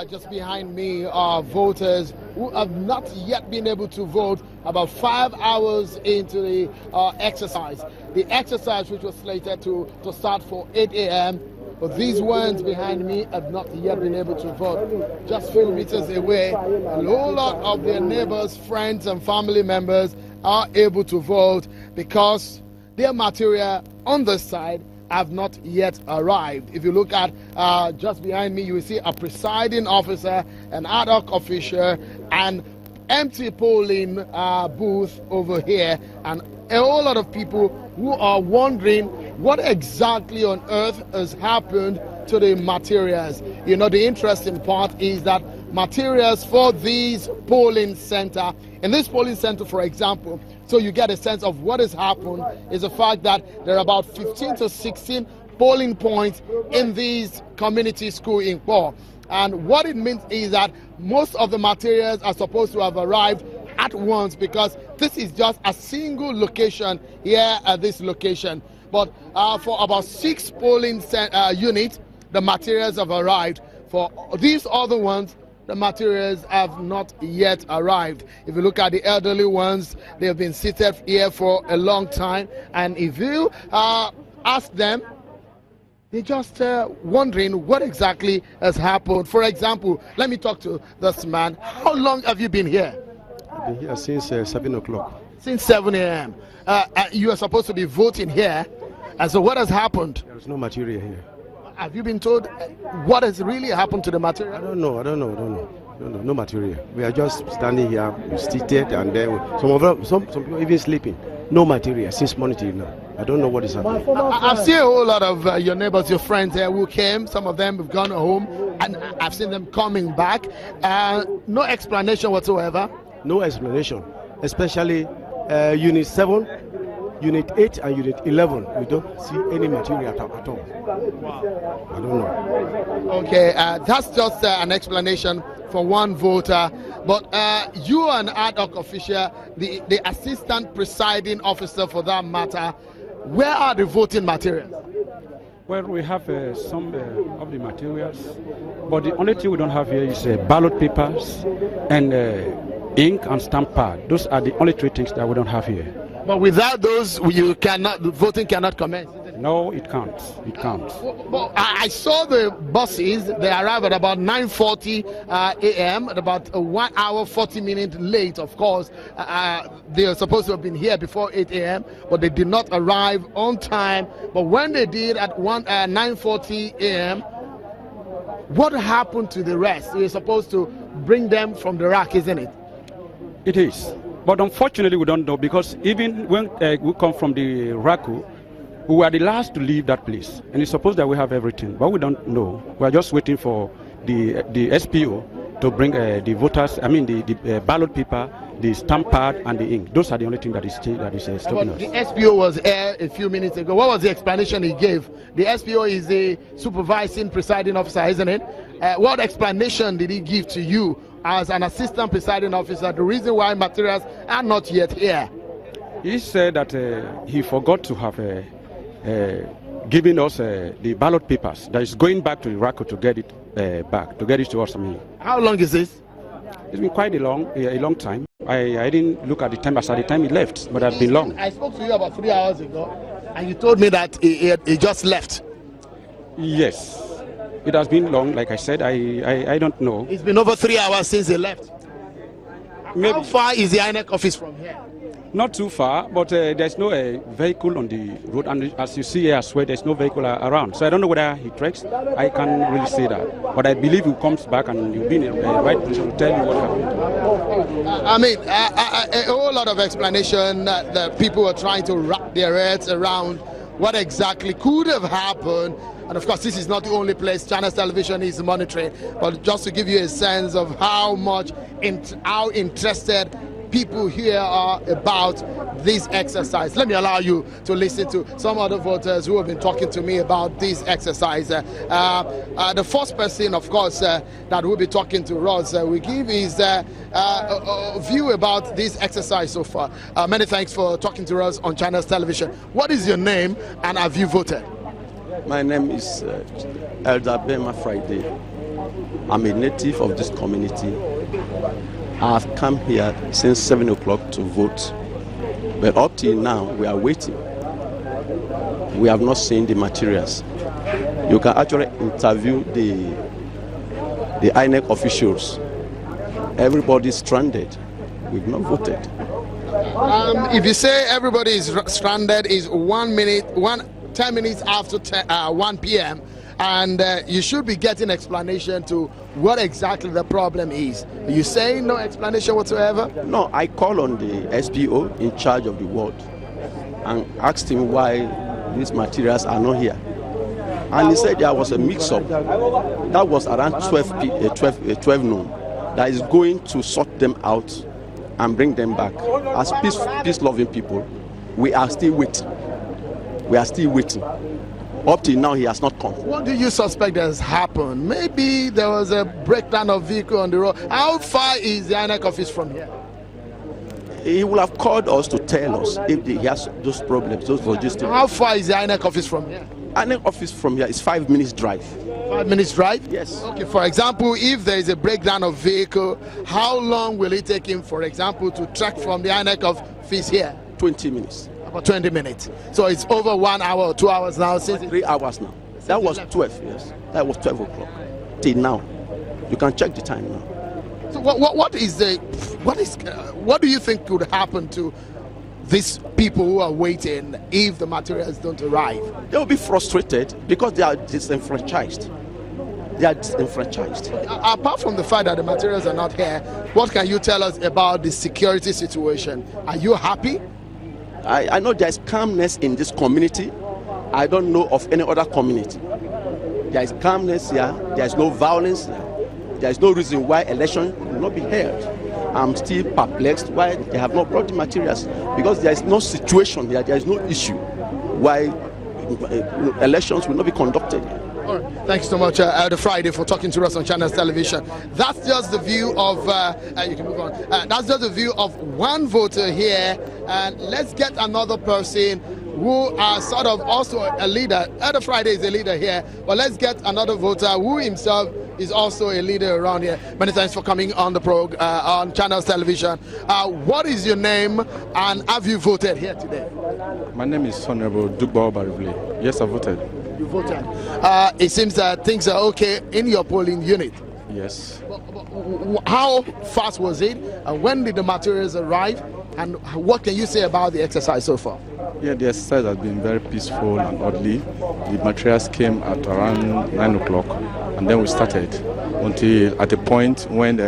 just behind me are voters who have not yet been able to vote about 5 hours into the exercise. The exercise, which was slated to start for 8 a.m., but these ones behind me have not yet been able to vote. Just a few meters away, a whole lot of their neighbors, friends, and family members are able to vote because their material on this side have not yet arrived. If you look at just behind me, you will see a presiding officer, an ad hoc official, and empty polling booth over here, and a whole lot of people who are wondering what exactly on earth has happened to the materials. You know, the interesting part is that materials for these polling center, in this polling center, for example, so you get a sense of what has happened, is the fact that there are about 15 to 16 polling points in these community school in Nkpor. And what it means is that most of the materials are supposed to have arrived at once, because this is just a single location here at this location. But for about 6 polling units, the materials have arrived. For these other ones, the materials have not yet arrived. If you look at the elderly ones, they have been seated here for a long time. And if you ask them, they're just wondering what exactly has happened. For example, let me talk to this man. How long have you been here? I've been here since 7 o'clock. Since 7 a.m. You are supposed to be voting here. And so what has happened? There is no material here. Have you been told what has really happened to the material? I don't know. No material. We are just standing here, seated, and then some people even sleeping. No material since morning till now. I don't know what is happening. I've seen a whole lot of your neighbors, your friends here who came. Some of them have gone home, and I've seen them coming back. No explanation whatsoever. No explanation, especially Unit 7, Unit 8, and Unit 11. We don't see any material at all. Wow. I don't know. Okay, that's just an explanation for one voter. But you are an ad hoc official, the assistant presiding officer for that matter. Where are the voting materials? Well, we have some of the materials, but the only thing we don't have here is ballot papers and ink and stamp pad. Those are the only 3 things that we don't have here. But without those, voting cannot commence. No, it can't. It can't. Well, I saw the buses. They arrived at about 9:40 a.m. About 1 hour 40 minutes late. Of course, they are supposed to have been here before 8 a.m. but they did not arrive on time. But when they did at 9:40 a.m., what happened to the rest? You're supposed to bring them from the rack, isn't it? It is. But unfortunately, we don't know, because even when we come from the RACU, we were the last to leave that place. And it's supposed that we have everything, but we don't know. We are just waiting for the SPO to bring the voters, the ballot paper, the stamp pad, and the ink. Those are the only things that is stopping us. The SPO was here a few minutes ago. What was the explanation he gave? The SPO is the supervising presiding officer, isn't it? What explanation did he give to you as an assistant presiding officer, the reason why materials are not yet here? He said that he forgot to have given us the ballot papers. That is going back to Iraq to get it back, to get it to us. How long is this? It's been quite a long time. I didn't look at the time as at the time he left, but it's been long. I spoke to you about 3 hours ago, and you told me that he just left. Yes. It has been long, like I said. I don't know. It's been over 3 hours since he left. Maybe. How far is the INEC office from here? Not too far, but there's no vehicle on the road, and as you see here as well, there's no vehicle around. So I don't know whether he treks. I can't really say that, but I believe he comes back and he'll be in the right position to tell you what happened. A whole lot of explanation that people are trying to wrap their heads around what exactly could have happened. And of course, this is not the only place Channels Television is monitoring, but just to give you a sense of how interested people here are about this exercise. Let me allow you to listen to some other voters who have been talking to me about this exercise. The first person, of course, that will be talking to us, will give his view about this exercise so far. Many thanks for talking to us on Channels Television. What is your name and have you voted? My name is Elder Bema Friday. I'm a native of this community. I've come here since 7 o'clock to vote, but up till now we are waiting. We have not seen the materials. You can actually interview the INEC officials. Everybody's stranded. We've not voted. If you say everybody is stranded, is 10 minutes after 1 p.m. and you should be getting explanation to what exactly the problem is. Are you saying no explanation whatsoever? No, I called on the SPO in charge of the ward and asked him why these materials are not here. And he said there was a mix-up. That was around 12 noon. That is going to sort them out and bring them back. As peace-loving people, we are still waiting. We are still waiting. Up till now, he has not come. What do you suspect has happened? Maybe there was a breakdown of vehicle on the road. How far is the INEC office from here? He will have called us to tell us if he has those problems, those logistics. How far is the INEC office from here? INEC office from here is 5 minutes drive. 5 minutes drive? Yes. Okay, for example, if there is a breakdown of vehicle, how long will it take him, for example, to track from the INEC office here? 20 minutes. About 20 minutes. So it's over 1 hour or 2 hours now since 3 hours now. That was 12, yes. That was 12 o'clock. Till now. You can check the time now. So what do you think could happen to these people who are waiting if the materials don't arrive? They will be frustrated because they are disenfranchised. They are disenfranchised. Apart from the fact that the materials are not here, what can you tell us about the security situation? Are you happy? I know there is calmness in this community. I don't know of any other community. There is calmness here. There is no violence here. There is no reason why election will not be held. I'm still perplexed why they have not brought the materials, because there is no situation here, there is no issue why elections will not be conducted here. All right. Thanks so much, Elder Friday, for talking to us on Channels Television. That's just the view of, you can move on. That's just the view of one voter here. And let's get another person who are sort of also a leader. Elder Friday is a leader here, but let's get another voter who himself is also a leader around here. Many thanks for coming on the program on Channels Television. What is your name and have you voted here today? My name is Honorable Dugbo Barivle. Yes, I voted. You voted. It seems that things are okay in your polling unit. Yes. How fast was it? And when did the materials arrive? And what can you say about the exercise so far? Yeah, the exercise has been very peaceful and orderly. The materials came at around 9 o'clock, and then we started until at a point when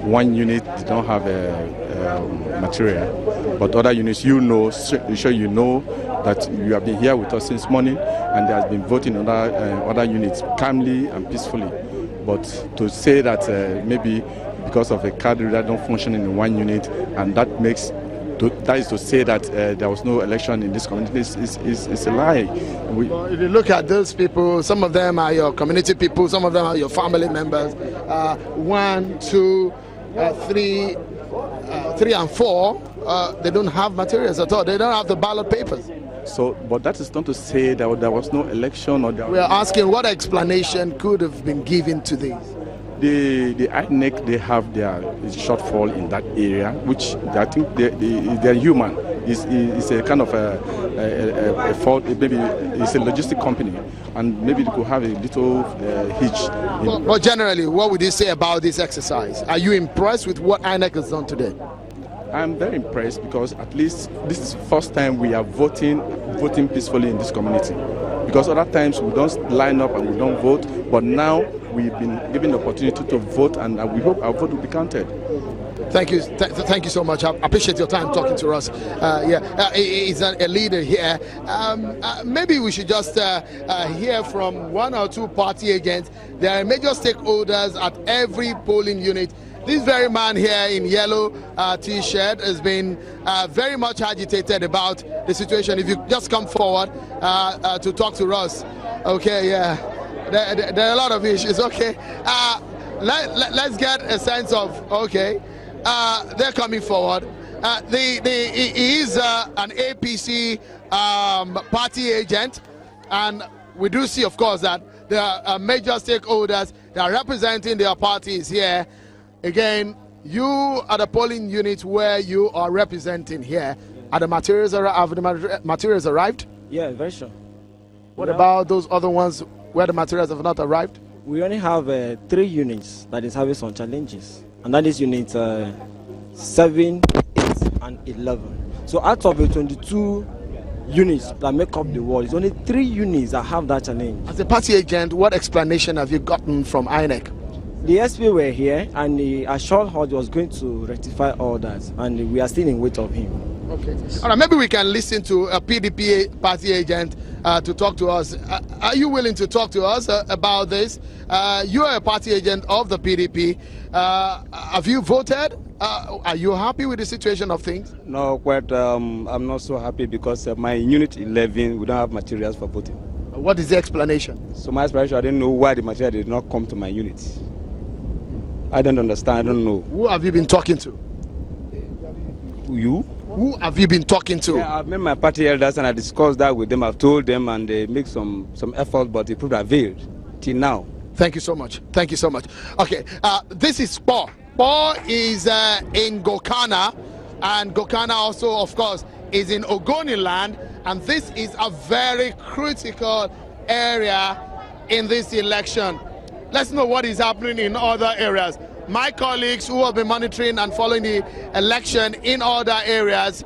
one unit did not have a material, but other units, you know that you have been here with us since morning, and there has been voting on other units calmly and peacefully. But to say that maybe because of a card reader don't function in one unit, and that is to say that there was no election in this community is a lie. Well, if you look at those people, some of them are your community people, some of them are your family members. 1, 2, 3, 3 and 4, they don't have materials at all. They don't have the ballot papers. So, but that is not to say that there was no election. We are asking what explanation could have been given to this. The INEC, they have their shortfall in that area, which I think they're human. It's a kind of a fault. Maybe it's a logistic company, and maybe they could have a little hitch. But generally, what would you say about this exercise? Are you impressed with what INEC has done today? I'm very impressed because at least this is the first time we are voting peacefully in this community. Because other times we don't line up and we don't vote, but now we've been given the opportunity to vote, and we hope our vote will be counted. Thank you. Thank you so much. I appreciate your time talking to us. He's a leader here. Maybe we should just hear from 1 or 2 party agents. There are major stakeholders at every polling unit. This very man here in yellow T-shirt has been very much agitated about the situation. If you just come forward to talk to us. Okay, yeah. There are a lot of issues. Okay. Let's get a sense of, okay, they're coming forward. He is an APC party agent, and we do see, of course, that the major stakeholders that are representing their parties here. Again, you are the polling unit where you are representing here. Are the materials, have the materials arrived? Yeah, very sure. What about those other ones where the materials have not arrived? We only have 3 units that is having some challenges, and that is unit 7, 8, and 11. So out of the 22 units that make up the ward, it's only 3 units that have that challenge. As a party agent, what explanation have you gotten from INEC? The SP were here, and he assured us he was going to rectify all that, and we are still in wait of him. Okay. All right, maybe we can listen to a PDP party agent to talk to us. Are you willing to talk to us about this? You are a party agent of the PDP. Have you voted? Are you happy with the situation of things? No, I'm not so happy because my unit 11, we don't have materials for voting. What is the explanation? So my explanation, I didn't know why the material did not come to my unit. I don't understand, I don't know. Who have you been talking to? You? Who have you been talking to? Yeah, I've met my party elders and I discussed that with them. I've told them and they make some effort, but it proved availed till now. Thank you so much. Thank you so much. Okay, this is Paul. Paul is in Gokana, and Gokana also, of course, is in Ogoniland, and this is a very critical area in this election. Let's know what is happening in other areas. My colleagues who have been monitoring and following the election in other areas,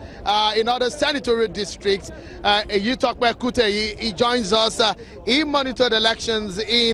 in other senatorial districts, Yutokpe Kute, he joins us. He monitored elections in